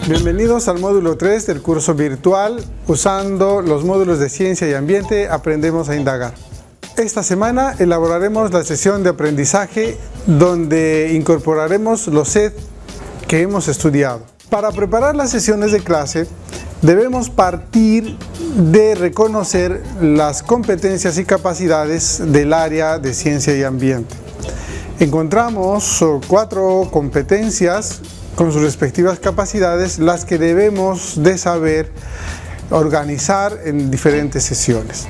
Bienvenidos al módulo 3 del curso virtual. Usando los módulos de Ciencia y Ambiente, aprendemos a indagar. Esta semana elaboraremos la sesión de aprendizaje donde incorporaremos los set que hemos estudiado. Para preparar las sesiones de clase, debemos partir de reconocer las competencias y capacidades del área de Ciencia y Ambiente. Encontramos 4 competencias con sus respectivas capacidades, las que debemos de saber organizar en diferentes sesiones.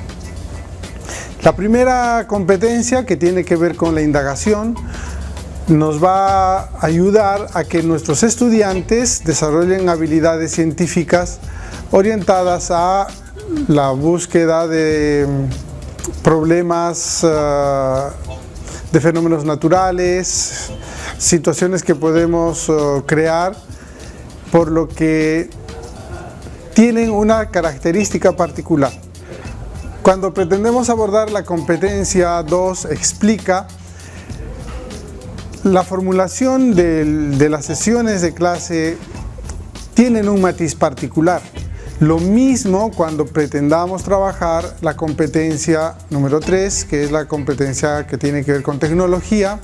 La primera competencia, que tiene que ver con la indagación, nos va a ayudar a que nuestros estudiantes desarrollen habilidades científicas orientadas a la búsqueda de problemas de fenómenos naturales, situaciones que podemos crear, por lo que tienen una característica particular. Cuando pretendemos abordar la competencia 2, explica, la formulación de las sesiones de clase tienen un matiz particular. Lo mismo cuando pretendamos trabajar la competencia número 3, que es la competencia que tiene que ver con tecnología,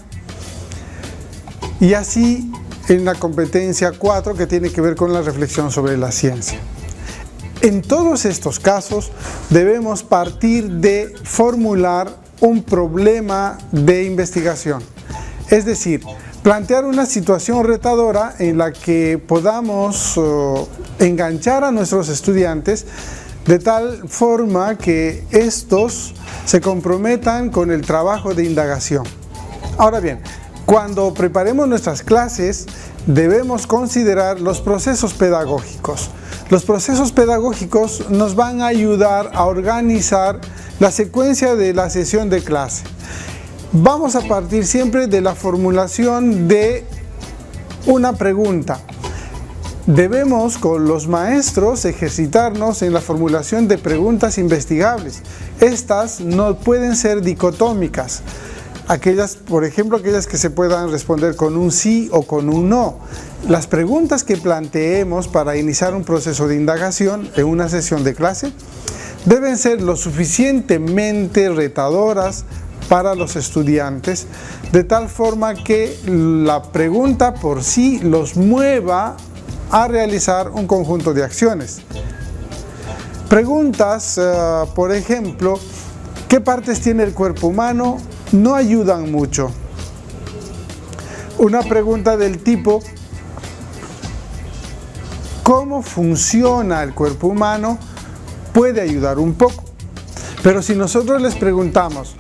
y así en la competencia 4, que tiene que ver con la reflexión sobre la ciencia. En todos estos casos debemos partir de formular un problema de investigación, es decir, plantear una situación retadora en la que podamos enganchar a nuestros estudiantes de tal forma que estos se comprometan con el trabajo de indagación. Ahora bien, cuando preparemos nuestras clases, debemos considerar los procesos pedagógicos. Los procesos pedagógicos nos van a ayudar a organizar la secuencia de la sesión de clase. Vamos a partir siempre de la formulación de una pregunta. Debemos, con los maestros, ejercitarnos en la formulación de preguntas investigables. Estas no pueden ser dicotómicas. Por ejemplo, aquellas que se puedan responder con un sí o con un no. Las preguntas que planteemos para iniciar un proceso de indagación en una sesión de clase deben ser lo suficientemente retadoras para los estudiantes, de tal forma que la pregunta por sí los mueva a realizar un conjunto de acciones. Preguntas, por ejemplo, ¿qué partes tiene el cuerpo humano? No ayudan mucho. Una pregunta del tipo, ¿cómo funciona el cuerpo humano? Puede ayudar un poco. Pero si nosotros les preguntamos,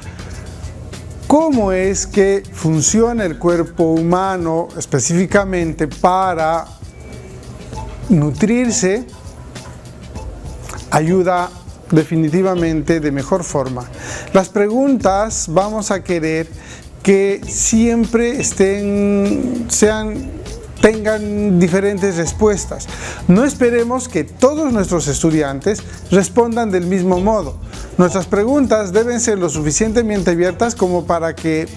¿cómo es que funciona el cuerpo humano específicamente para nutrirse? Ayuda definitivamente de mejor forma. Las preguntas vamos a querer que siempre tengan diferentes respuestas. No esperemos que todos nuestros estudiantes respondan del mismo modo. Nuestras preguntas deben ser lo suficientemente abiertas como para que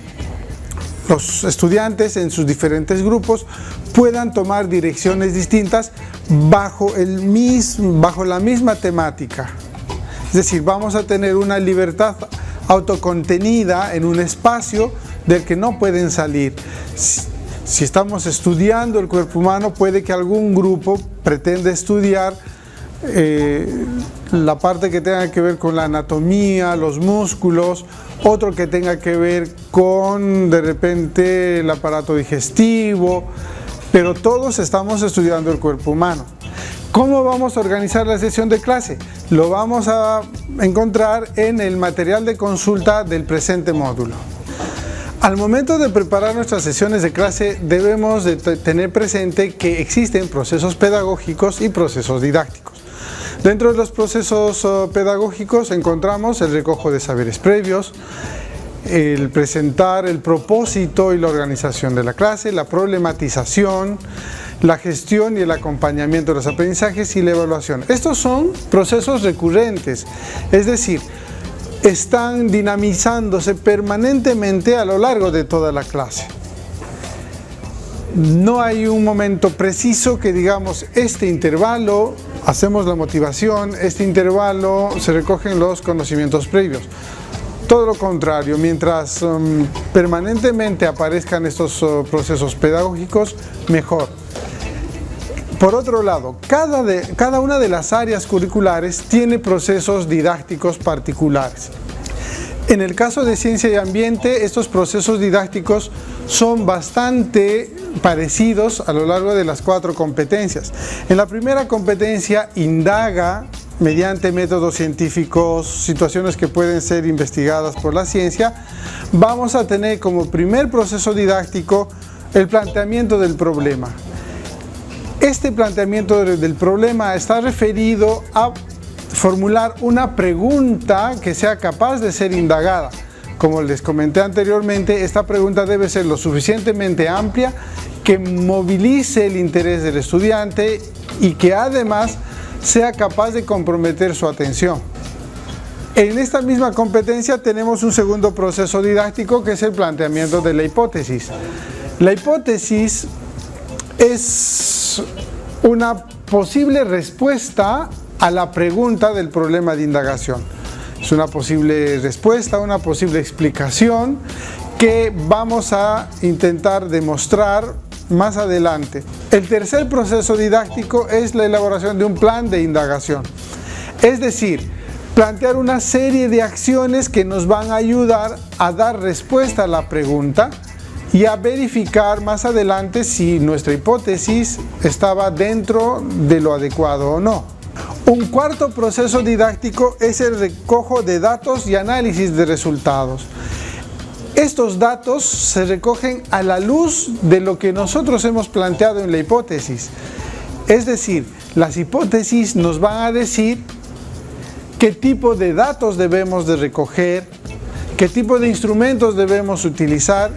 los estudiantes en sus diferentes grupos puedan tomar direcciones distintas bajo la misma temática. Es decir, vamos a tener una libertad autocontenida en un espacio del que no pueden salir. Si estamos estudiando el cuerpo humano, puede que algún grupo pretenda estudiar la parte que tenga que ver con la anatomía, los músculos, otro que tenga que ver con, de repente, el aparato digestivo, pero todos estamos estudiando el cuerpo humano. ¿Cómo vamos a organizar la sesión de clase? Lo vamos a encontrar en el material de consulta del presente módulo. Al momento de preparar nuestras sesiones de clase, debemos de tener presente que existen procesos pedagógicos y procesos didácticos. Dentro de los procesos pedagógicos encontramos el recojo de saberes previos, el presentar el propósito y la organización de la clase, la problematización, la gestión y el acompañamiento de los aprendizajes y la evaluación. Estos son procesos recurrentes, es decir, están dinamizándose permanentemente a lo largo de toda la clase. No hay un momento preciso que digamos, este intervalo hacemos la motivación, este intervalo se recogen los conocimientos previos. Todo lo contrario, mientras permanentemente aparezcan estos procesos pedagógicos, mejor. Por otro lado, cada una de las áreas curriculares tiene procesos didácticos particulares. En el caso de ciencia y ambiente, estos procesos didácticos son bastante parecidos a lo largo de las 4 competencias. En la primera competencia, indaga mediante métodos científicos, situaciones que pueden ser investigadas por la ciencia. Vamos a tener como primer proceso didáctico el planteamiento del problema. Este planteamiento del problema está referido a formular una pregunta que sea capaz de ser indagada. Como les comenté anteriormente, esta pregunta debe ser lo suficientemente amplia que movilice el interés del estudiante y que además sea capaz de comprometer su atención. En esta misma competencia tenemos un segundo proceso didáctico que es el planteamiento de la hipótesis. La hipótesis es una posible respuesta a la pregunta del problema de indagación. Es una posible respuesta, una posible explicación que vamos a intentar demostrar más adelante. El tercer proceso didáctico es la elaboración de un plan de indagación. Es decir, plantear una serie de acciones que nos van a ayudar a dar respuesta a la pregunta y a verificar más adelante si nuestra hipótesis estaba dentro de lo adecuado o no. Un cuarto proceso didáctico es el recojo de datos y análisis de resultados. Estos datos se recogen a la luz de lo que nosotros hemos planteado en la hipótesis. Es decir, las hipótesis nos van a decir qué tipo de datos debemos de recoger, qué tipo de instrumentos debemos utilizar,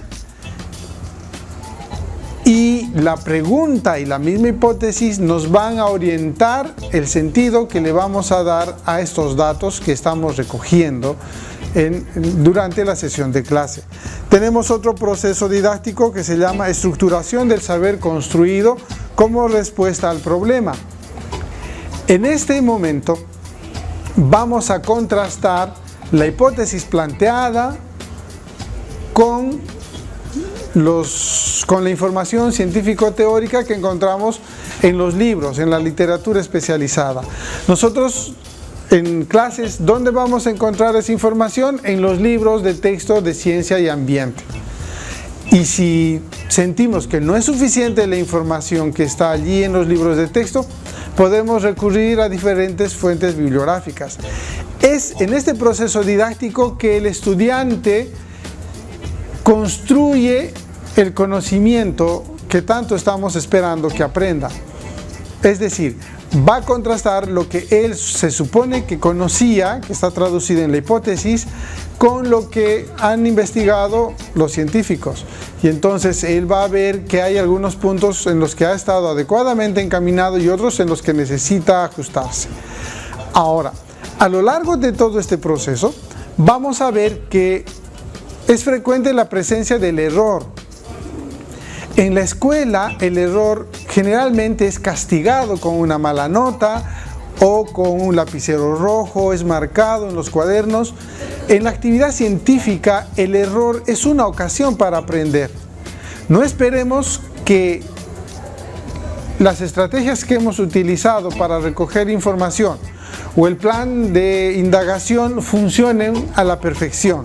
y la pregunta y la misma hipótesis nos van a orientar el sentido que le vamos a dar a estos datos que estamos recogiendo durante la sesión de clase. Tenemos otro proceso didáctico que se llama estructuración del saber construido como respuesta al problema. En este momento vamos a contrastar la hipótesis planteada con la información científico-teórica que encontramos en los libros, en la literatura especializada. Nosotros en clases, ¿dónde vamos a encontrar esa información? En los libros de texto de ciencia y ambiente. Y si sentimos que no es suficiente la información que está allí en los libros de texto, podemos recurrir a diferentes fuentes bibliográficas. Es en este proceso didáctico que el estudiante construye el conocimiento que tanto estamos esperando que aprenda. Es decir, va a contrastar lo que él se supone que conocía, que está traducido en la hipótesis, con lo que han investigado los científicos. Y entonces él va a ver que hay algunos puntos en los que ha estado adecuadamente encaminado y otros en los que necesita ajustarse. Ahora, a lo largo de todo este proceso, vamos a ver que es frecuente la presencia del error. En la escuela, el error generalmente es castigado con una mala nota o con un lapicero rojo, es marcado en los cuadernos. En la actividad científica, el error es una ocasión para aprender. No esperemos que las estrategias que hemos utilizado para recoger información o el plan de indagación funcionen a la perfección.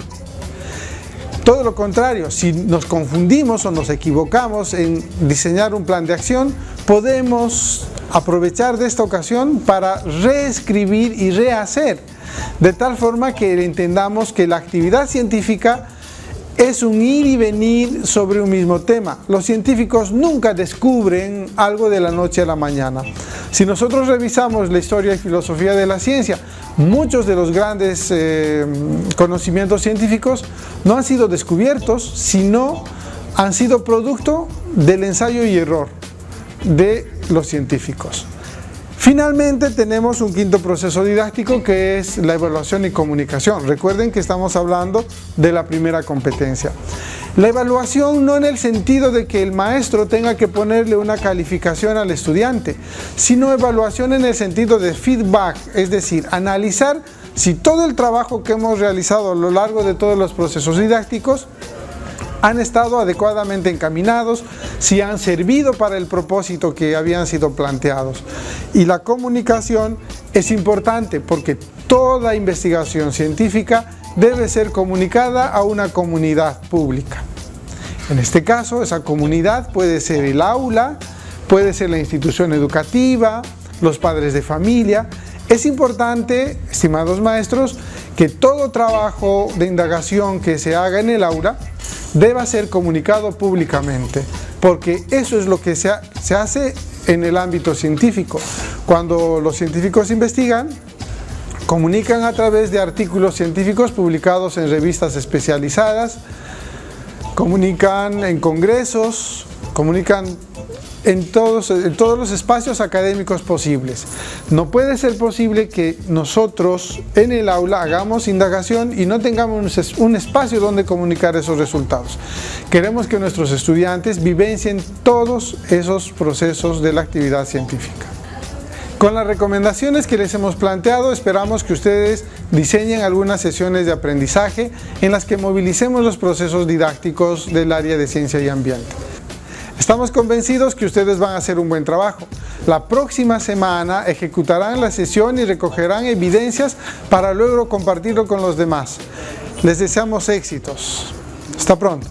Todo lo contrario, si nos confundimos o nos equivocamos en diseñar un plan de acción, podemos aprovechar de esta ocasión para reescribir y rehacer, de tal forma que entendamos que la actividad científica es un ir y venir sobre un mismo tema. Los científicos nunca descubren algo de la noche a la mañana. Si nosotros revisamos la historia y filosofía de la ciencia, muchos de los grandes conocimientos científicos no han sido descubiertos, sino han sido producto del ensayo y error de los científicos. Finalmente tenemos un quinto proceso didáctico que es la evaluación y comunicación. Recuerden que estamos hablando de la primera competencia. La evaluación no en el sentido de que el maestro tenga que ponerle una calificación al estudiante, sino evaluación en el sentido de feedback, es decir, analizar si todo el trabajo que hemos realizado a lo largo de todos los procesos didácticos han estado adecuadamente encaminados, si han servido para el propósito que habían sido planteados. Y la comunicación es importante porque toda investigación científica debe ser comunicada a una comunidad pública. En este caso, esa comunidad puede ser el aula, puede ser la institución educativa, los padres de familia. Es importante, estimados maestros, que todo trabajo de indagación que se haga en el aula deba ser comunicado públicamente, porque eso es lo que se hace en el ámbito científico. Cuando los científicos investigan, comunican a través de artículos científicos publicados en revistas especializadas, comunican en congresos, comunican en todos los espacios académicos posibles. No puede ser posible que nosotros en el aula hagamos indagación y no tengamos un espacio donde comunicar esos resultados. Queremos que nuestros estudiantes vivencien todos esos procesos de la actividad científica. Con las recomendaciones que les hemos planteado, esperamos que ustedes diseñen algunas sesiones de aprendizaje en las que movilicemos los procesos didácticos del área de ciencia y ambiente. Estamos convencidos que ustedes van a hacer un buen trabajo. La próxima semana ejecutarán la sesión y recogerán evidencias para luego compartirlo con los demás. Les deseamos éxitos. Hasta pronto.